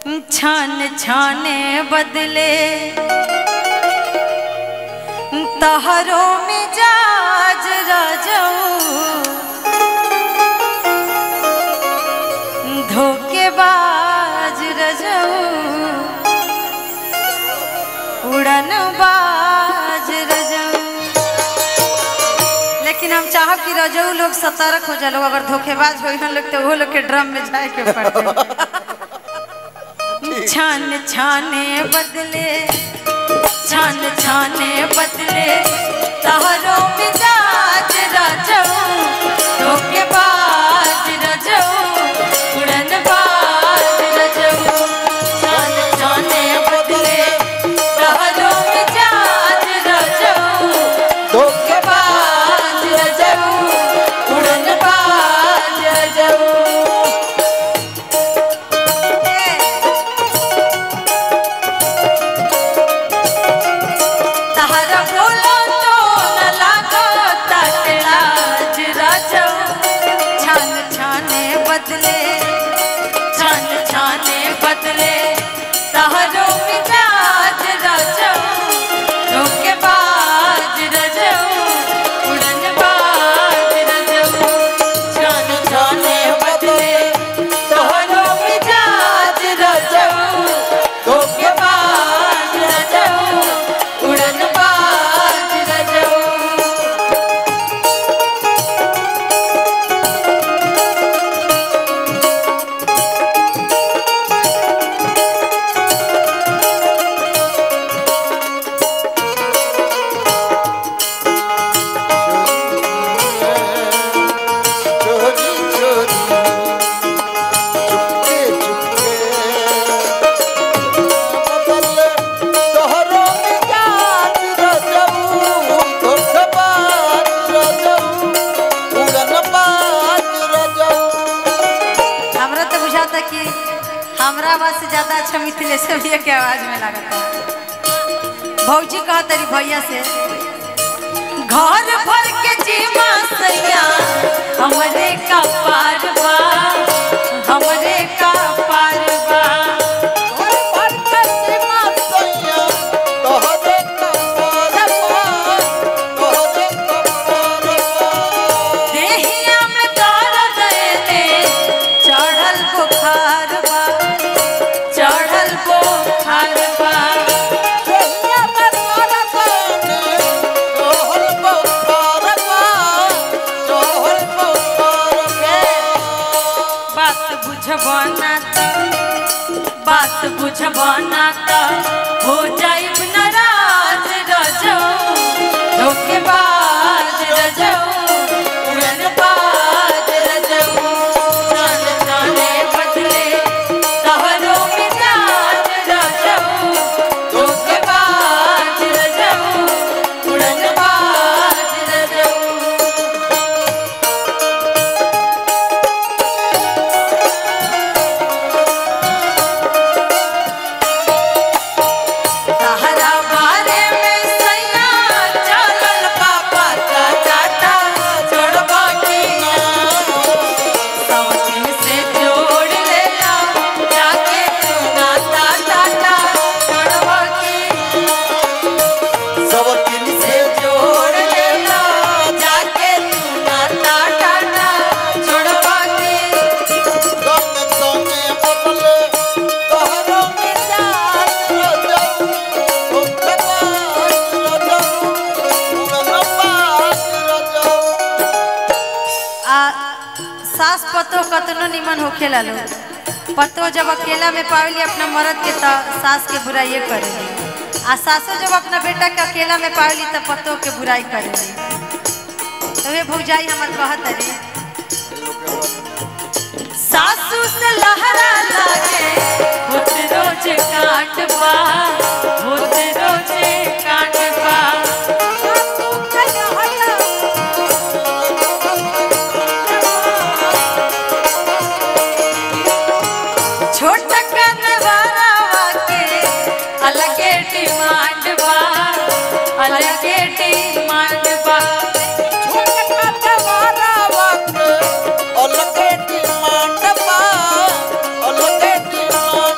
छान छाने बदले तहरो मिजाज रजऊ धोखेबाज रजऊ उड़नबाज रजऊ। लेकिन हम चाहब कि रजऊ लोग सतर्क हो जाए, लोग अगर धोखेबाज हो लोग तो वो लोग के ड्रम में जाए के पड़। छान छाने बदले छान छाने बदले तहरो मिजाज रजऊ धोखेबाज रजऊ उड़नबाज रजऊ। छान छाने बदले तहरो मिजाज रजऊ धोखेबाज रजऊ उड़नबाज रजऊ। हमरा आवाज से ज्यादा अच्छा मिथिलेश भैया के आवाज में लगता है। भौजी कहा तरी भैया से घर भर के जीवा सैया हमरे का पारवा हमरे का पारवा घर भर के जीवा सैया तोहरे का पारवा तोहरे का पारवा। देहिया में दर्द दे चढ़ल बुखार बात बुझवाना हो जाए नाराज रजऊ धोखेबाज रजऊ उड़नबाज रजऊ। छान छाने बदले तहरो मिजाज रजऊ धोखेबाज रजऊ उड़नबाज रजऊ। सास पतो कतनो निमन होखेला लोग पतो जब अकेला में पावेली अपना मर्द के तो सास के बुराई करेली, आ सासो जब अपना बेटा के अकेला में पावेली तो पतो के बुराई करेली। तो वे भौजाई हमर कहत रे सासू से लहरा लागे होत रोज काटबा होत रोज काटबा। अलगे डिमांड बा अलगे डिमांड बा छोटा का वक्त अलगे डिमांड बा अलगे डिमांड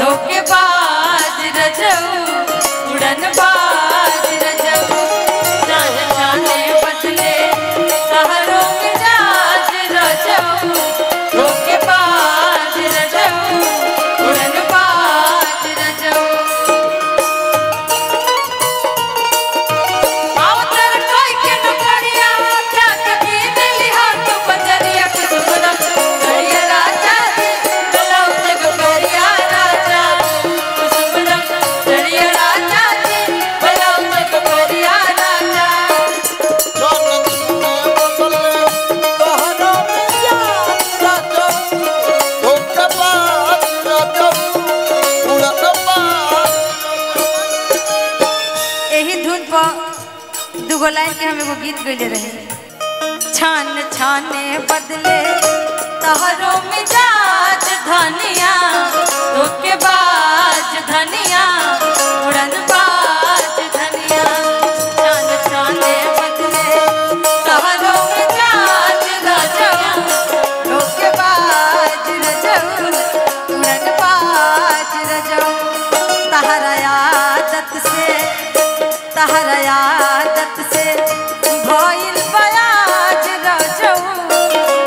धोखेबाज रजऊ उड़न बाज रजऊ जान जाने बदले शहरों में जाज रजऊ धोखेबाज रजऊ उड़न बाज रजऊ आवतर कोई के नौकरिया क्या कभी दिली हाथ बजरिया कुसुमना करिया राजा चलो जग करिया राजा कुसुमना करिया राजा चलो जग करिया राजा यही धुन पर दुगो लाइन के हम एगो गीत गइले रहे छान छाने बदले तहरो मिजाज धनिया धोखेबाज धनिया उड़न बाज धनिया छान छाने बदले तहरो मिजाज रजऊ धोखेबाज रजऊ उड़न बाज रजऊ तहरा आदत से भइल बयाज रजऊ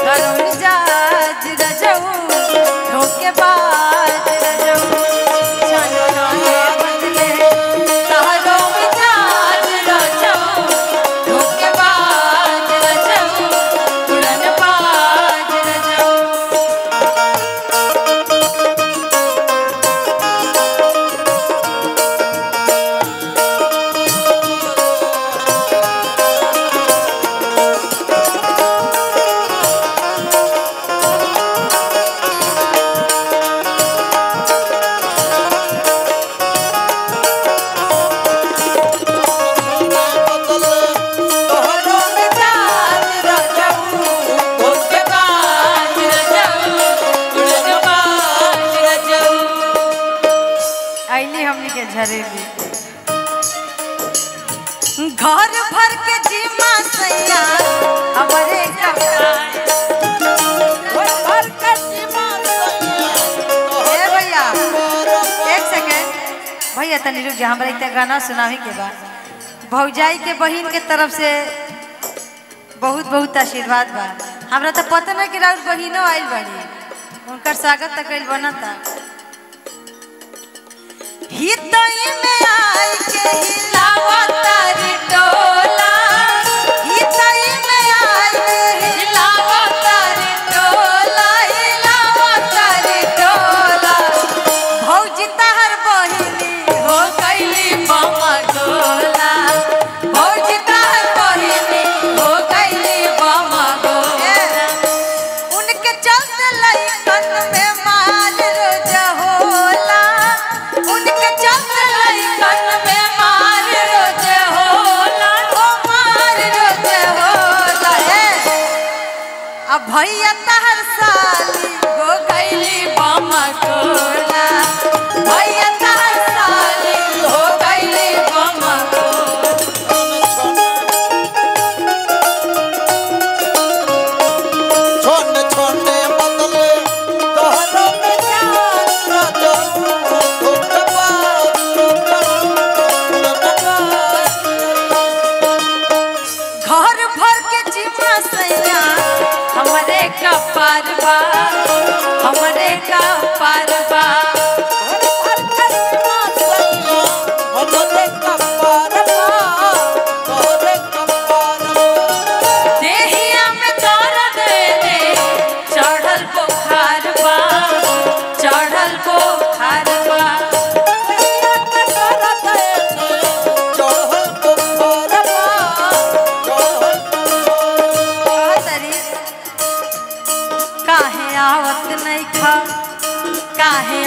घरों मिजाज रजऊ धोखेबाज रजऊ छान छाने बदले तहरो मिजाज रजऊ धोखेबाज रजऊ उड़न बाज रजऊ आइली हमनी के झरेली घर भर के जीमा सैया हमारे भैया एक सेकेंड भैया तनी रुक जा हमरा एक गाना सुनावी के बाद भौजाई के बहिन के तरफ से बहुत बहुत आशीर्वाद बा हमरा तो पता ना कि राउर बहिनो आइल बाड़ी उनकर स्वागत तक कइल बनता हितई में आई के हिलावा तारी टोला हितई में आई के हिलावा तारी टोला भौजी तहर बहिनी हो गइली मामा गोला भौजी तहर बहिनी हो गइली मामा गोला उनके चलते लइकन में माल रोज होला उनके चलते लइकन में मार रोज होला ओ मार रोज होला अब भैया तहर साली हो गइली बामा कोला भैया तहर साली हो गइली बामा छोने छोने बदले तोहरो मिजाज रजऊ घर भर के जीवा सैया हमरे का पारवा हमरे का पारवा देहिया में दर्द रे चढ़ल बुखारवा चढ़ल बुखारवा काहे आवत नहीं खा काहे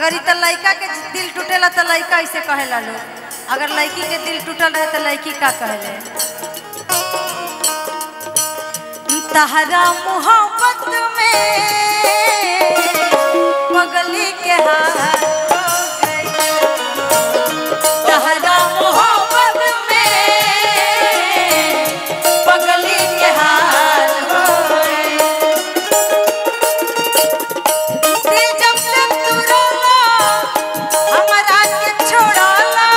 अगर इत लड़का के दिल टूटेला तो लड़का ऐसे कहेला लोग, अगर लड़की के दिल टूटल रहे तो लड़की का कहले। तहरा मोहब्बत में पगली के हाल हो गई, तहरा मोहब्बत में पगली के हाल हो गई। दिल जब से तुरला हमरा के छोड़ला,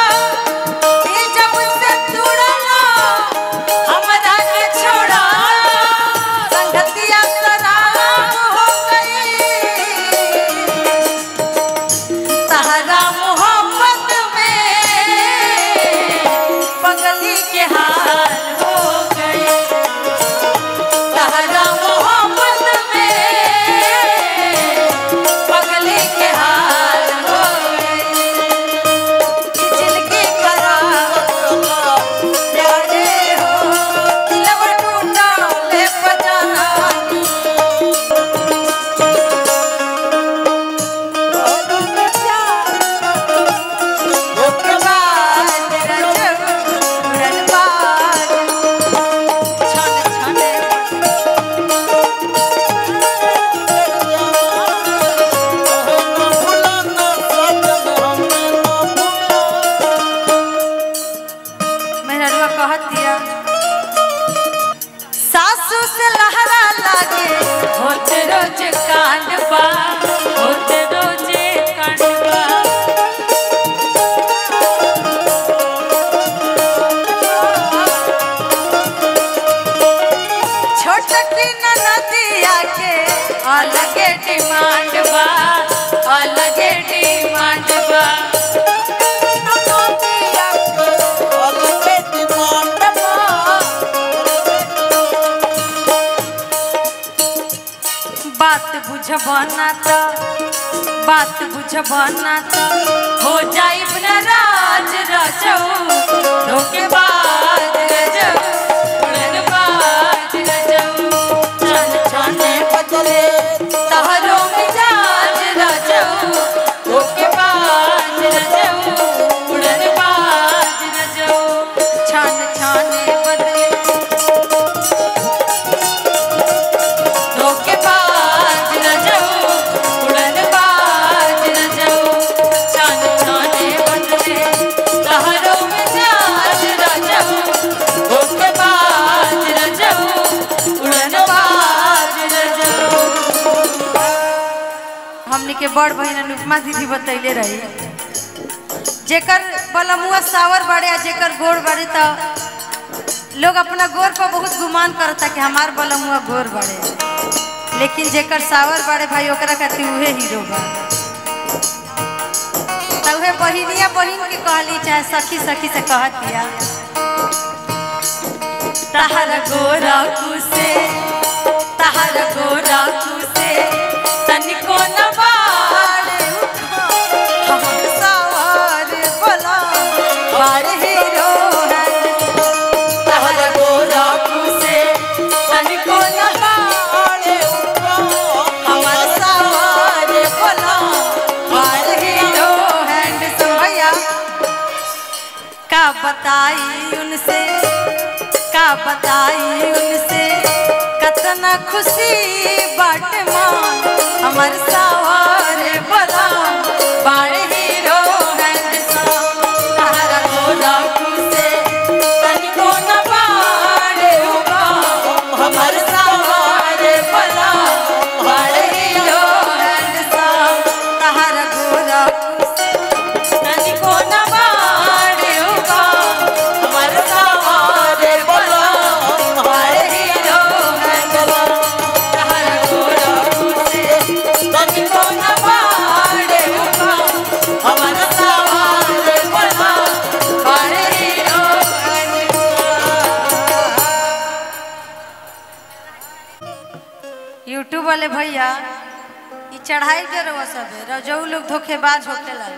दिल जब से तुरला हमरा के छोड़ला, संगतिया शराब हो गई। तहरा मोहब्बत में पगली के हाल हो गई, तहरा मोहब्बत में पगली के हाल हो गई। जिंदगी खराब प्यारे हो, दिलवा टूटा ले पजाना, मेहरुआ कहत दिया सासू से लहरा लागे होते रोज कांडवा, होते रोज कांडवा। छोटकी ननदिया के अलगे डिमांड बा, अलगे डिमांड बा। बात बुझबना तो, बात बुझबना तो हो जाइब नाराज रजऊ, धोखेबाज रजऊ, उड़नबाज रजऊ। छन छने बदले तहरो मिजाज रजऊ, धोखेबाज रजऊ, उड़नबाज रजऊ। छन छने बदले धोखेबाज रजऊ, उड़नबाज रजऊ। छन छने बदले तहरो मिजाज रजऊ, धोखेबाज रजऊ, उड़नबाज रजऊ। हमनी के बड़ बहन अनुपमा दीदी बतैले रही, जेकर बलमुआ सावर बाड़े आ जेकर गोर बाड़े तो लोग अपना गोर पर बहुत गुमान करता कि हमार बलमुआ गोर बाड़े, लेकिन जेकर सावर बाड़े भाई ओकरा खातिर उहे हीरो बा। तो उहे बहिनिया बहिन के कहली चाहे सखी सखी से कहतिया, तहर गोरा कुसे, तहर गोरा कुसे तनिको न बाड़े उठा, हमर सावर बला बाड़े हीरो है। तहर गोरा कुसे तनिको न बाड़े उठा, हमर सावर बला बाड़े हीरो है। भैया का बताई उनसे, का बताई उनसे कतना खुशी बाटे माँ, हमर सावर बला बाड़े हीरो है। तहरा गोरा कुसे तनिको न बाड़े उठा, हमर सावर बला बाड़े हीरो है। तहरा गोरा कुसे तनिको न बाड़े उठा, हमर सावर बला बाड़े हीरो है। तहरा गोरा कुसे तनिको न बाड़े उठा, हमर सावर बला बाड़े हीरो है। यूट्यूब वाले भैया ई चढ़ाई के रवा सबे रजऊ लोग धोखेबाज होखेला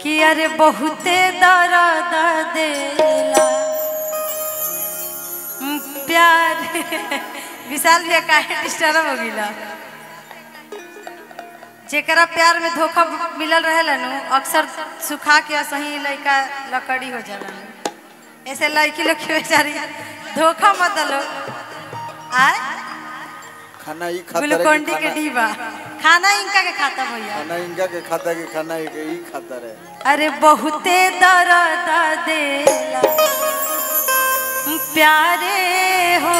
कि अरे बहुते दर्द देला प्यार। विशाल भैया काहे डिस्टर्ब हो गिला। जेकरा प्यार में धोखा मिलल रहेला नु अक्सर सुखा के सही लड़का लकड़ी हो जाला। ऐसे लड़की लोग के बेचारी धोखा मत दलो। आए खाना ही खाता रहे ग्लूकोन डी के डिब्बा खाना इनका के खाता भैया। खाना इनका के खाता के खाना ही खाता रहे। अरे बहुते दर्द देला प्यारे हो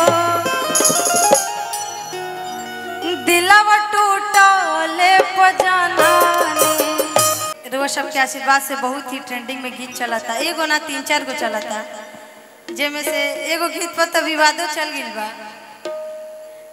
दिलवा टूटले पजाना ने। रोज सबके आशीर्वाद से बहुत ही ट्रेंडिंग में गीत चला था। एगो ना 3-4 गो चला था जेमे से एगो गीत पर तो विवादो चल गई बा।